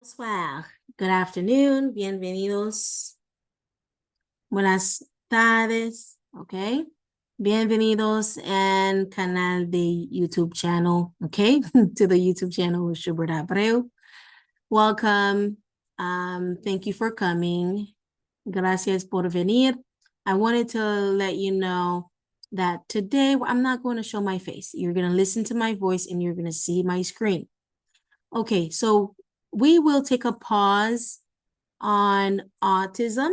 Bonsoir. Good afternoon. Bienvenidos. Buenas tardes. Okay. Bienvenidos en canal de YouTube channel. Okay. To the YouTube channel with Schubert Abreu. Welcome. Thank you for coming. Gracias por venir. I wanted to let you know that today I'm not going to show my face. You're going to listen to my voice and you're going to see my screen. Okay, so we will take a pause on autism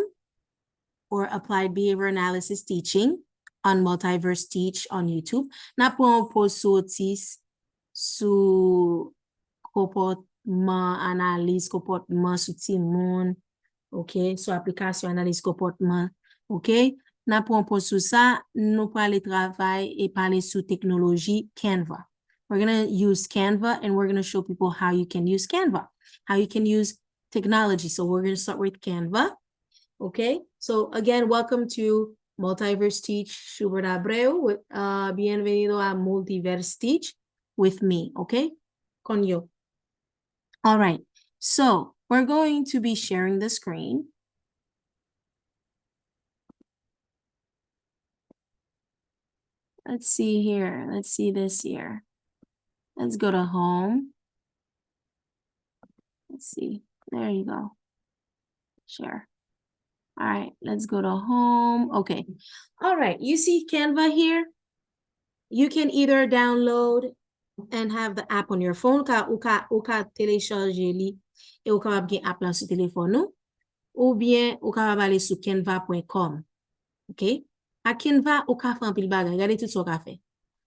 or applied behavior analysis teaching on MultiverseTeach on YouTube. Na pou an pause sou autis, sou comportement, analyse comportement sou ti moun, ok, sou application analyse comportement, ok. Na pou an pause sou sa, nou pale travay e pale sou teknoloji Canva. We're going to use Canva and we're going to show people how you can use Canva, how you can use technology. So we're going to start with Canva. Okay. So again, welcome to MultiverseTeach, Schubert Abreu. With, bienvenido a MultiverseTeach with me. Okay. Con yo. All right. So we're going to be sharing the screen. Let's see here. Let's see this here. Let's go to home. Let's see. There you go. Share. All right, let's go to home. Okay. All right, you see Canva here? You can either download and have the app on your phone, ou ka télécharger li, et ou ka gen app la sur téléphone nou, ou bien ou ka aller sur canva.com. Okay? À Canva, ou ka fè un pile bagay. Regardez tout ça ka fè.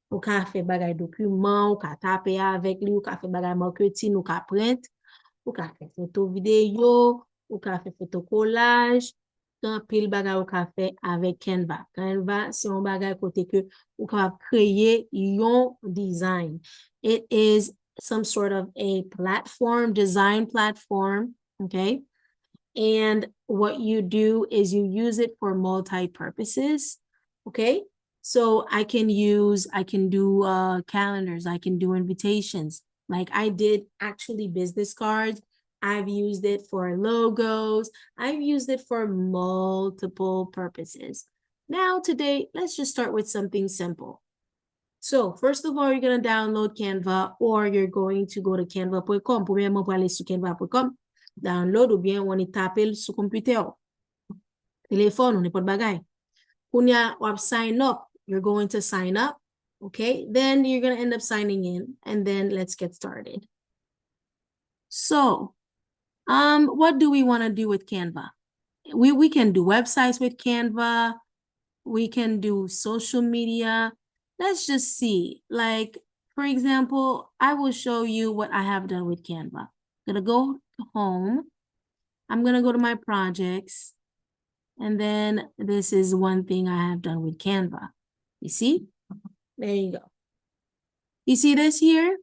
Ou ka fè bagay document, ou ka taper avec li, ou ka fè bagay marketing, ou ka print, ou ka fè photo vidéo, ou ka fè photo collage. Un pile bagay ou ka fè avec Canva. Canva, c'est un bagay côté que ou ka créer yon design. It is some sort of a platform, design platform, okay? And what you do is you use it for multi-purposes, okay? So I can do calendars, I can do invitations. Like I did actually business cards. I've used it for logos. I've used it for multiple purposes. Now today, let's just start with something simple. So first of all, you're going to download Canva or you're going to go to canva.com. Premièrement, pour aller sur canva.com, download ou bien on y tape sur computer. Téléphone, on n'est pas de bagay. Kounia, ou sign up. You're going to sign up. Okay, then you're going to end up signing in and then let's get started. So, what do we want to do with Canva? We can do websites with Canva. We can do social media. Let's just see. Like, for example, I will show you what I have done with Canva. I'm going to go to home. I'm going to go to my projects. And then this is one thing I have done with Canva. You see? There you go. You see this here?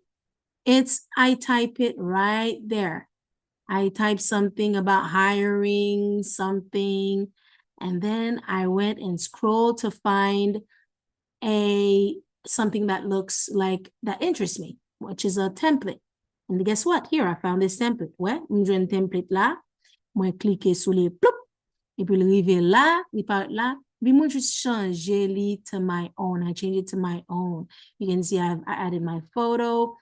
I type it right there. I typed something about hiring something, and then I went and scrolled to find something that looks like, that interests me, which is a template. And guess what? Here, I found this template. Ouais, une template là, moi cliquer sur les ploup, et puis le rive là, il part là, puis moi just changer li to my own. I change it to my own. You can see I added my photo.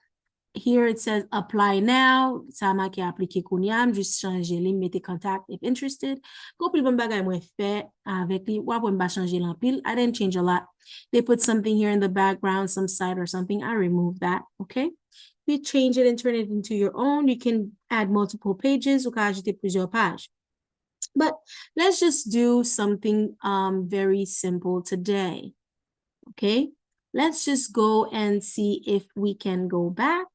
Here it says apply now. Ça m'a qui appliqué kounia, juste changer li, mettez contact if interested. Go pile bon bagay mwen fè avec li, wap mwen ba changer l'empile. I didn't change a lot. They put something here in the background, some site or something. I removed that, okay? You change it and turn it into your own. You can add multiple pages ou ka ajouter plusieurs pages. But let's just do something very simple today, okay? Let's just go and see if we can go back.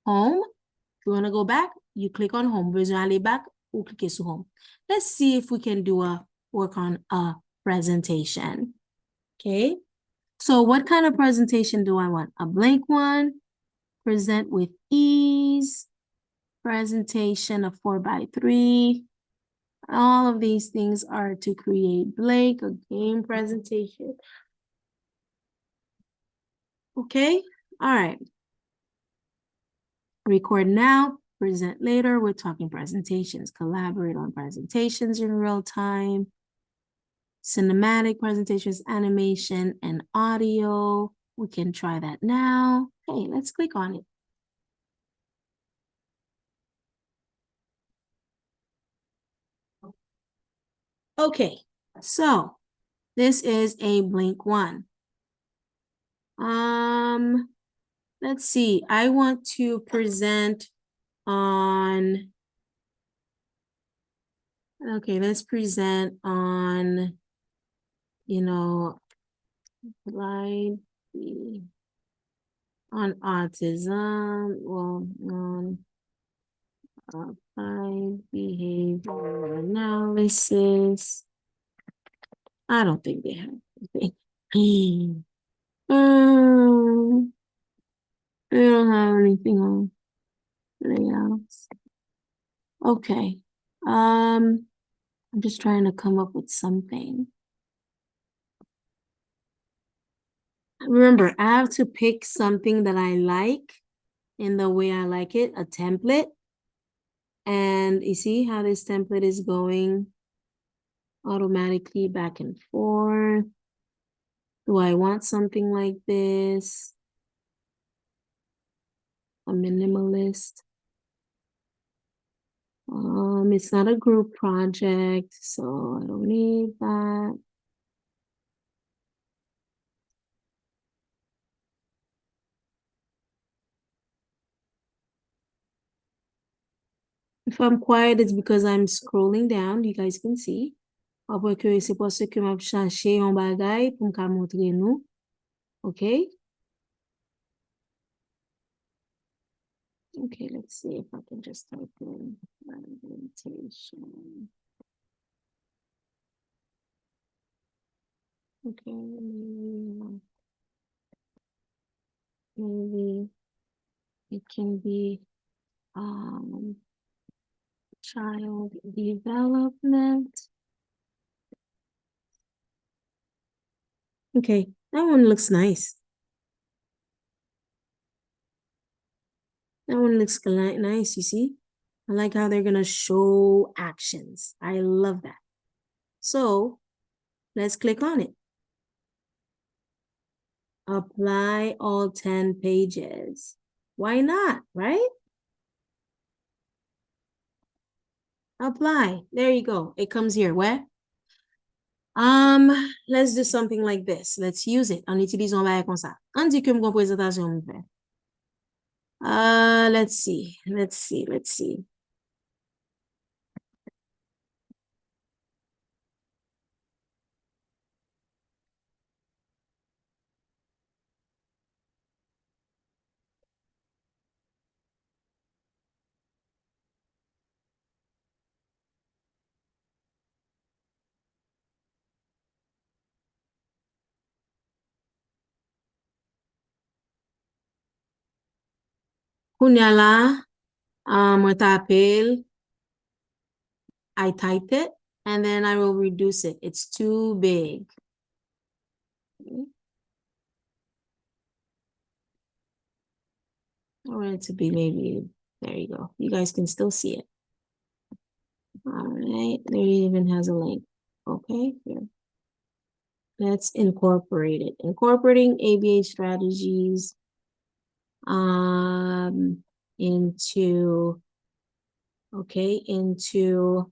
Home. If you want to go back, you click on home. Besoin aller back, ou cliquer sur home. Let's see if we can work on a presentation. Okay. So what kind of presentation do I want? A blank one. Present with ease. Presentation of 4x3. All of these things are to create blank, a game presentation. Okay. All right. Record now. present later. We're talking presentations. Collaborate on presentations in real time. Cinematic presentations, animation, and audio. We can try that now. Okay, let's click on it. Okay, so this is a blank one. Let's see. I want to present on, okay, let's present on, slide on autism, well, on applied behavior analysis. I don't think they have anything. They don't have anything on layouts. Okay. I'm just trying to come up with something. Remember, I have to pick something that I like in the way I like it, a template. And you see how this template is going automatically back and forth. Do I want something like this? A minimalist. It's not a group project, so I don't need that. If I'm quiet, it's because I'm scrolling down. You guys can see. Après que c'est parce que m'a cherché un bagay pour me montrer nous. Okay? Okay, let's see if I can just type in presentation. Okay, maybe it can be child development. Okay, that one looks nice. That one looks nice, you see? I like how they're gonna show actions. I love that. So let's click on it. Apply all 10 pages. Why not, right? Apply. There you go. It comes here. Where? Let's do something like this. Let's use it. On utilise un bagay comme ça. On dit que mon présentation me fait. Let's see. Kounia la, I t'appelle. I type it, and then I will reduce it. It's too big. Okay. I want it to be maybe, there you go. You guys can still see it. All right, there even has a link. Okay, here. Let's incorporate it. Incorporating ABA strategies into, okay, into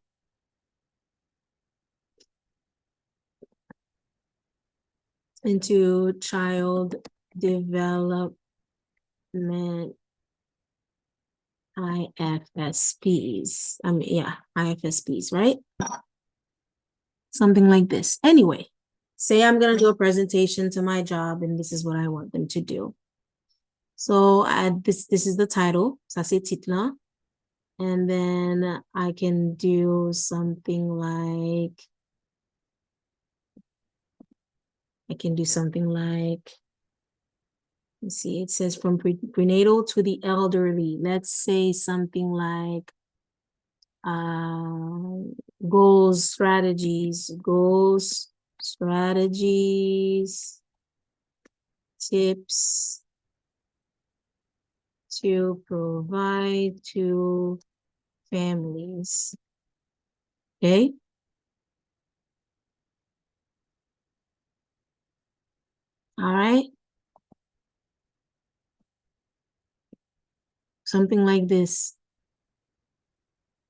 child development IFSPs. IFSPs, right? Something like this. Anyway, say I'm going to do a presentation to my job, and this is what I want them to do. So this is the title. Ça c'est titre. And then I can do something like, let's see, it says from prenatal to the elderly. Let's say something like goals, strategies, tips to provide to families. Okay. All right. Something like this.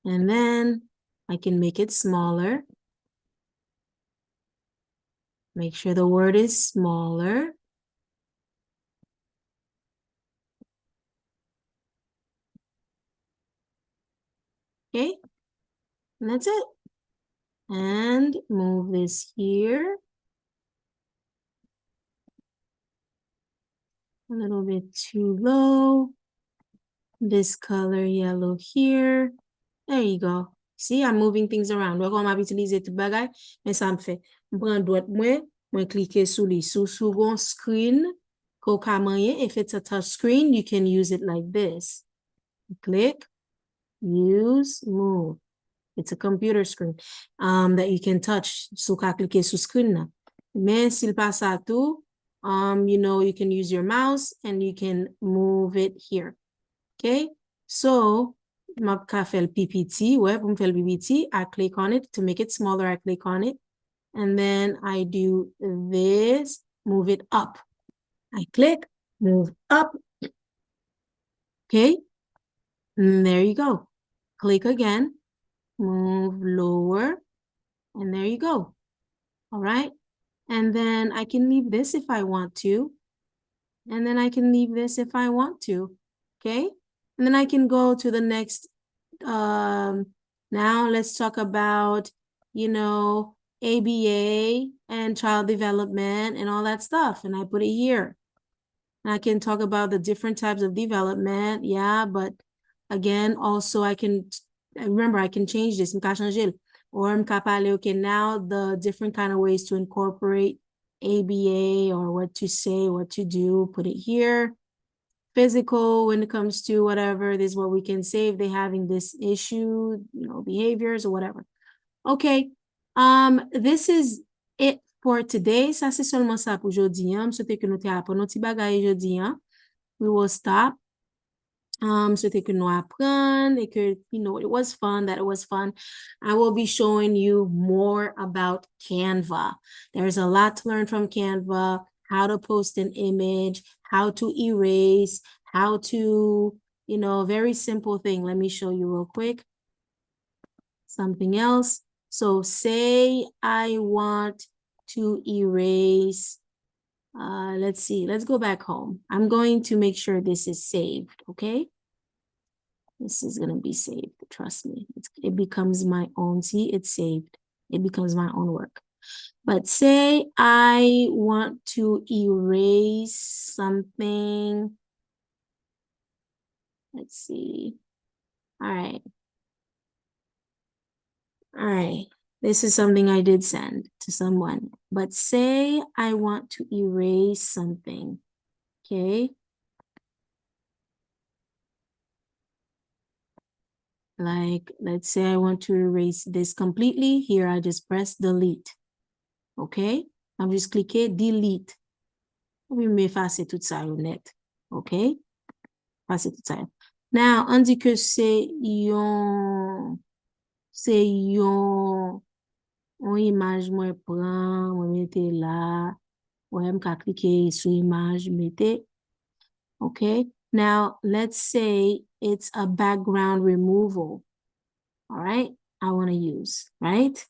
And then I can make it smaller. Make sure the word is smaller. Okay. And that's it. And move this here. A little bit too low. This color yellow here. There you go. See, I'm moving things around. We're going to utiliser tout bagay, mais ça me fait. M'prend droite moi cliquer sous li. Sous second screen, ko ka manye. If it's a touch screen, you can use it like this. Click, use, move. It's a computer screen that you can touch. So ka cliquer sous screen na. Mais s'il pas ça tout, you know, you can use your mouse and you can move it here. Okay, so map ka fel PPT, ouais, pour me faire PPT, I click on it to make it smaller. I click on it, and then I do this, move it up. I click, move up. Okay, and there you go. Click again, move lower, and there you go. All right, and then I can leave this if I want to, and then I can leave this if I want to. Okay, and then I can go to the next. Now let's talk about, you know, ABA and child development and all that stuff. And I put it here. And I can talk about the different types of development. Yeah, but again, also I can, remember, I can change this. Or okay, now the different kind of ways to incorporate ABA or what to say, what to do, put it here. Physical, when it comes to whatever, this is what we can say if they're having this issue, you know, behaviors or whatever. Okay, this is it for today. Ça c'est seulement ça pour aujourd'hui. Souhaite que nous te apprenons petit bagay aujourd'hui. We will stop. Souhaite que nous apprendre et que, you know, it was fun, that it was fun. I will be showing you more about Canva. There's a lot to learn from Canva. How to post an image, how to erase, how to, you know, very simple thing. Let me show you real quick. Something else. So say I want to erase, let's see, let's go back home. I'm going to make sure this is saved, okay? This is going to be saved, trust me. It becomes my own, see, it's saved. It becomes my own work. But say I want to erase something. Let's see. All right. All right. This is something I did send to someone. But say I want to erase something. Okay. Like, let's say I want to erase this completely. Here, I just press delete. Okay, I'm just clicking delete. We may effacer tout ça net. Okay, effacer tout ça. Now, on dit que c'est yon image moi prend, moi mette là, ouais, m'ka cliquer sur image, mette. Okay, now let's say it's a background removal. All right, I want to use, right?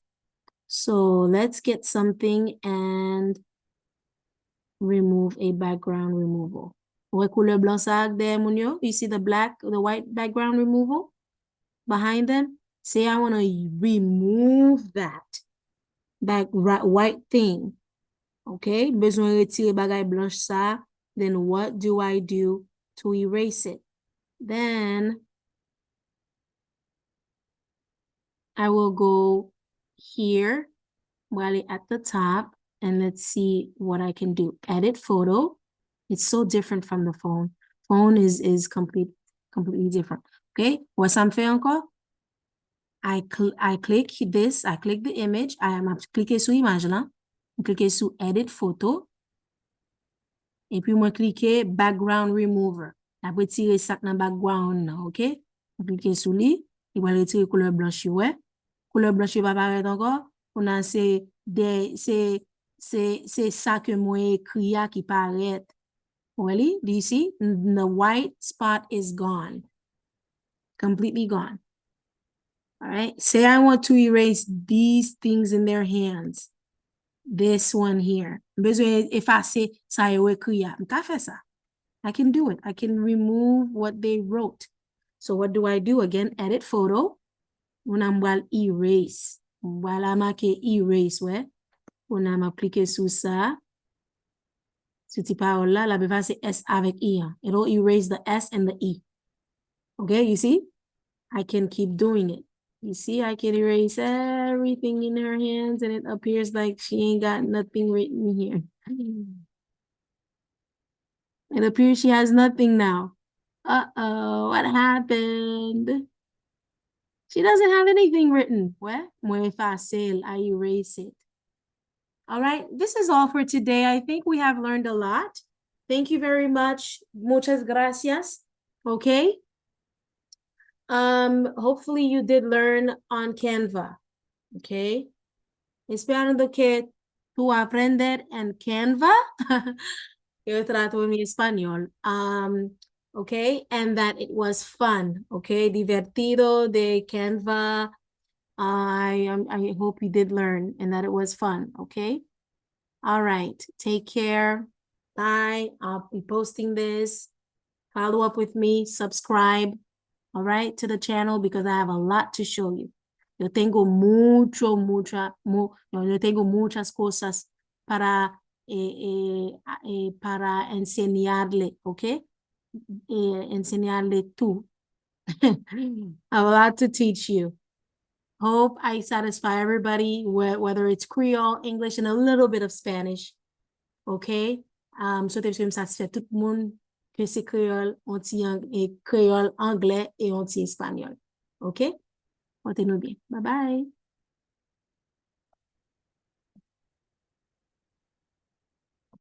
So let's get something and remove a background removal. You see the black, the white background removal behind them? Say I want to remove that white thing. Okay? Besoin retirer bagay blanche ça. Then what do I do to erase it? Then I will go here, while at the top, and let's see what I can do. Edit photo. It's so different from the phone. Phone is completely different. Okay, what's I'm fait encore? I click this, I click the image, I am cliquer sur image là, cliquer sur edit photo, et puis moi cliquer background remover. La pou tire sak nan background nan, ok? Cliquez sous lui, il va retirer couleur blanche, ouais. Couleur blanche va apparaître encore. On a c'est ça que moi écrit qui paraît. Really? Do you see? The white spot is gone. Completely gone. All right. Say I want to erase these things in their hands. This one here. Besoin effacer ça yo écrit. M'ka fait ça. I can do it. I can remove what they wrote. So what do I do? Again, edit photo. On a erase. Voilà marqué erase, ouais. On a cliqué sur ça. Sur cette parole là, la beva c'est S avec I. It'll erase the S and the E. Okay, you see? I can keep doing it. You see, I can erase everything in her hands and it appears like she ain't got nothing written here. It appears she has nothing now. Uh-oh, what happened? She doesn't have anything written. Well, muy fácil, I erase it. All right, this is all for today. I think we have learned a lot. Thank you very much. Muchas gracias. Okay. Hopefully you did learn on Canva. Okay. Esperando que tú aprender en Canva. Yo trato mi español. Okay, and that it was fun. Okay, divertido de Canva. I hope you did learn and that it was fun. Okay. All right. Take care. Bye. I'll be posting this. Follow up with me. Subscribe. All right, to the channel because I have a lot to show you. Yo tengo muchas cosas para para enseñarle, okay? Enseñarle tú. A lot to teach you. Hope I satisfy everybody, whether it's Creole, English, and a little bit of Spanish. Okay? So there's going to satisfy tout le monde que c'est créole, créole anglais et anti espagnol. OK? Portez-nous bien. Bye bye.